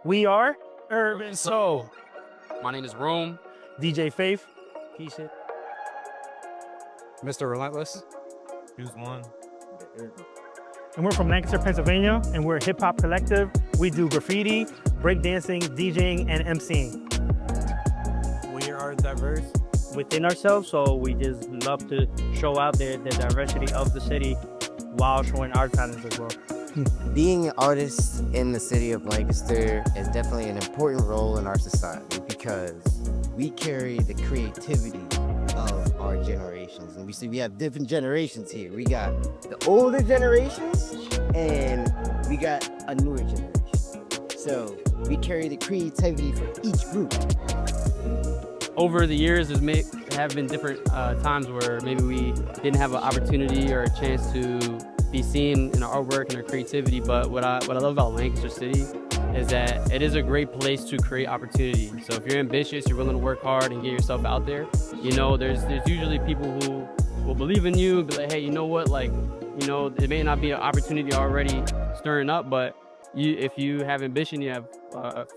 We are Urban Soul. My name is Rome. DJ Faith. Keisha. Mr. Relentless. Choose one. And we're from Lancaster, Pennsylvania, and we're a hip-hop collective. We do graffiti, breakdancing, DJing, and MCing. We are diverse within ourselves, so we just love to show out the diversity of the city while showing our talents as well. Being an artist in the city of Lancaster is definitely an important role in our society because we carry the creativity of our generations. And we have different generations here. We got the older generations and we got a newer generation. So we carry the creativity for each group. Over the years, have been different times where maybe we didn't have an opportunity or a chance to be seen in our artwork and our creativity. But what I love about Lancaster City is that it is a great place to create opportunity. So if you're ambitious, you're willing to work hard and get yourself out there, you know, there's usually people who will believe in you, be like, hey, you know what, like, you know, it may not be an opportunity already stirring up, but if you have ambition, you have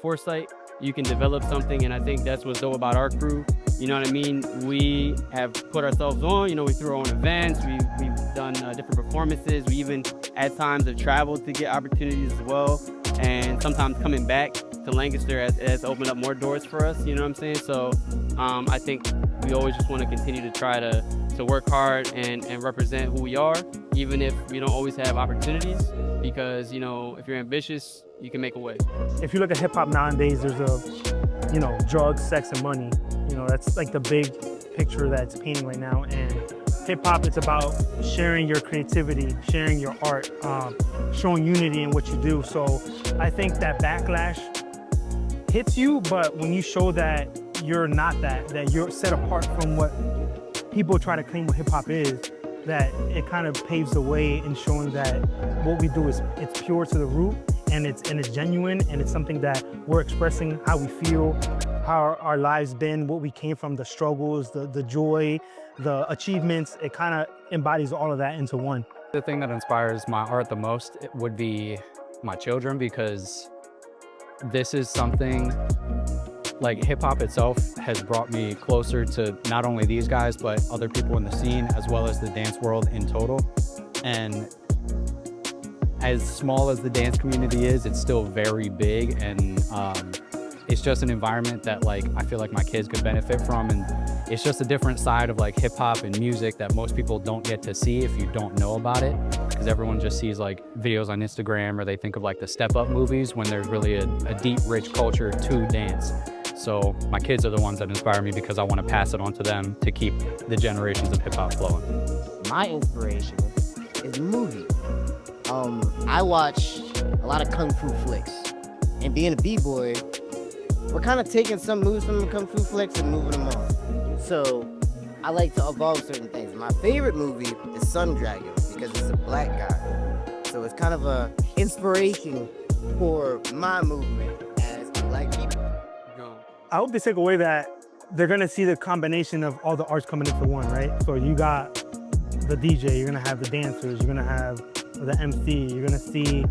foresight, you can develop something. And I think that's what's dope about our crew. You know what I mean? We have put ourselves on, you know, we throw our own events, we've done different performances. We even at times have traveled to get opportunities as well. And sometimes coming back to Lancaster has opened up more doors for us, you know what I'm saying? So I think we always just want to continue to try to work hard and represent who we are, even if we don't always have opportunities, because, you know, if you're ambitious, you can make a way. If you look at hip hop nowadays, there's drugs, sex, and money. You know, that's like the big picture that's painting right now. And hip hop, it's about sharing your creativity, sharing your art, showing unity in what you do. So I think that backlash hits you, but when you show that you're not that you're set apart from what people try to claim what hip hop is, that it kind of paves the way in showing that what we do is it's pure to the root, and it's genuine, and it's something that we're expressing how we feel, how our lives been, what we came from, the struggles, the joy, the achievements. It kind of embodies all of that into one. The thing that inspires my art the most would be my children, because this is something like hip hop itself has brought me closer to not only these guys, but other people in the scene, as well as the dance world in total. And as small as the dance community is, it's still very big, and it's just an environment that, like, I feel like my kids could benefit from. And it's just a different side of like hip hop and music that most people don't get to see if you don't know about it, because everyone just sees like videos on Instagram, or they think of like the Step Up movies, when there's really a deep, rich culture to dance. So my kids are the ones that inspire me, because I want to pass it on to them to keep the generations of hip hop flowing. My inspiration is movies. I watch a lot of kung fu flicks, and being a b-boy, we're kind of taking some moves from the kung fu flicks and moving them on. So I like to evolve certain things. My favorite movie is Sun Dragon, because it's a black guy. So it's kind of a inspiration for my movement as black people. I hope they take away that they're gonna see the combination of all the arts coming into one, right? So you got the DJ, you're gonna have the dancers, you're gonna have the MC, you're gonna see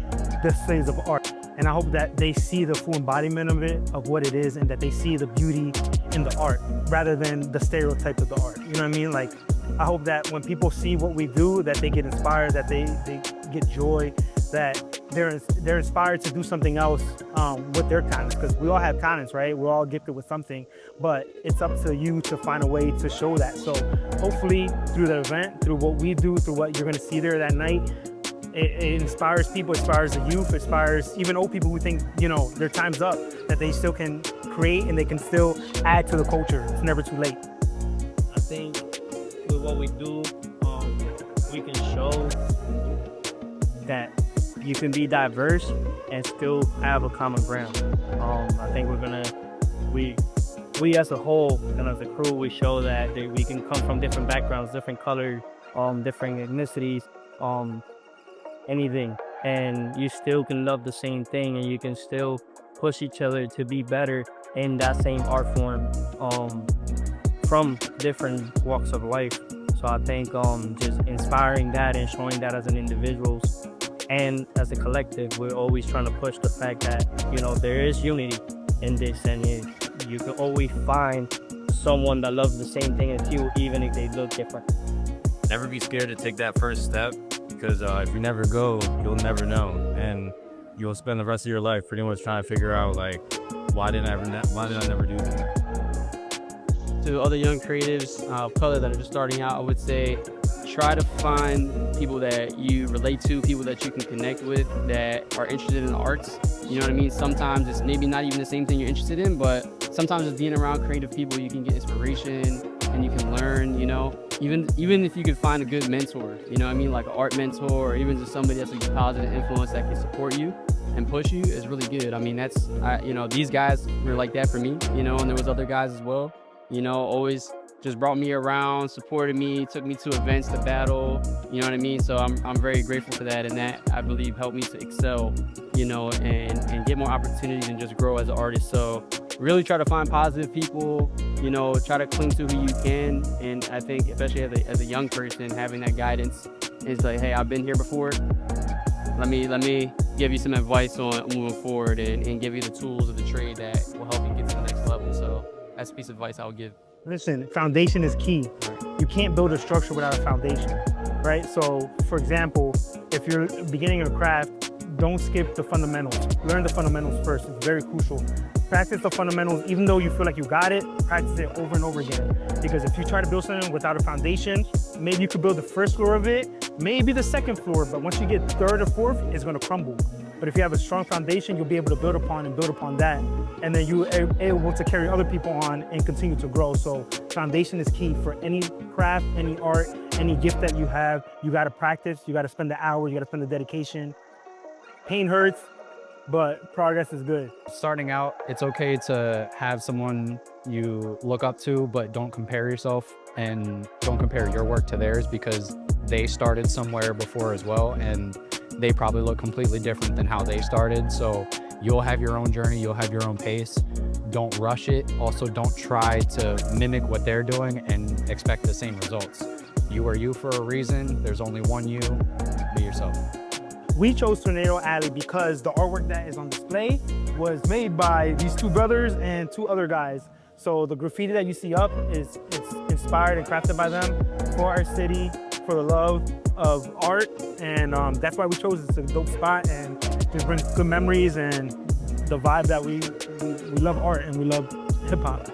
displays of art. And I hope that they see the full embodiment of it, of what it is, and that they see the beauty in the art rather than the stereotype of the art. You know what I mean? Like, I hope that when people see what we do, that they get inspired, that they get joy, that they're inspired to do something else with their talents, because we all have talents, right? We're all gifted with something, but it's up to you to find a way to show that. So hopefully through the event, through what we do, through what you're gonna see there that night, it inspires people, inspires the youth, inspires even old people who think, you know, their time's up, that they still can create and they can still add to the culture. It's never too late. I think with what we do, we can show that you can be diverse and still have a common ground. I think we as a whole and as a crew, we show that we can come from different backgrounds, different colors, different ethnicities, anything, and you still can love the same thing, and you can still push each other to be better in that same art form from different walks of life. So I think just inspiring that and showing that as an individuals And as a collective, we're always trying to push the fact that, you know, there is unity in this, and you can always find someone that loves the same thing as you, even if they look different. Never be scared to take that first step, because if you never go, you'll never know, and you'll spend the rest of your life pretty much trying to figure out, like, why did I never do that? To other young creatives of color that are just starting out, I would say try to find people that you relate to, people that you can connect with, that are interested in the arts. You know what I mean? Sometimes it's maybe not even the same thing you're interested in, but sometimes just being around creative people, you can get inspiration and you can learn, you know? Even if you could find a good mentor, you know what I mean? Like an art mentor, or even just somebody that's a positive influence that can support you and push you is really good. I mean, you know, these guys were like that for me, you know, and there was other guys as well, you know, always just brought me around, supported me, took me to events to battle, you know what I mean? So I'm very grateful for that, and that, I believe, helped me to excel, you know, and get more opportunities and just grow as an artist. So really try to find positive people, you know, try to cling to who you can. And I think, especially as a young person, having that guidance is like, hey, I've been here before. Let me give you some advice on moving forward, and give you the tools of the trade that will help you get to the next level. So that's a piece of advice I would give. Listen, foundation is key. You can't build a structure without a foundation, right? So, for example, if you're beginning a craft, don't skip the fundamentals. Learn the fundamentals first. It's very crucial. Practice the fundamentals. Even though you feel like you got it, practice it over and over again. Because if you try to build something without a foundation, maybe you could build the first floor of it, maybe the second floor, but once you get third or fourth, it's gonna crumble. But if you have a strong foundation, you'll be able to build upon that. And then you're able to carry other people on and continue to grow. So foundation is key for any craft, any art, any gift that you have. You gotta practice, you gotta spend the hours, you gotta spend the dedication. Pain hurts, but progress is good. Starting out, it's okay to have someone you look up to, but don't compare yourself and don't compare your work to theirs, because they started somewhere before as well, and they probably look completely different than how they started. So you'll have your own journey, you'll have your own pace. Don't rush it. Also, don't try to mimic what they're doing and expect the same results. You are you for a reason. There's only one you. Be yourself. We chose Tornado Alley because the artwork that is on display was made by these two brothers and two other guys. So the graffiti that you see up it's inspired and crafted by them for our city, for the love of art, and that's why we chose it. It's a dope spot and just brings good memories and the vibe that we love art and we love hip hop.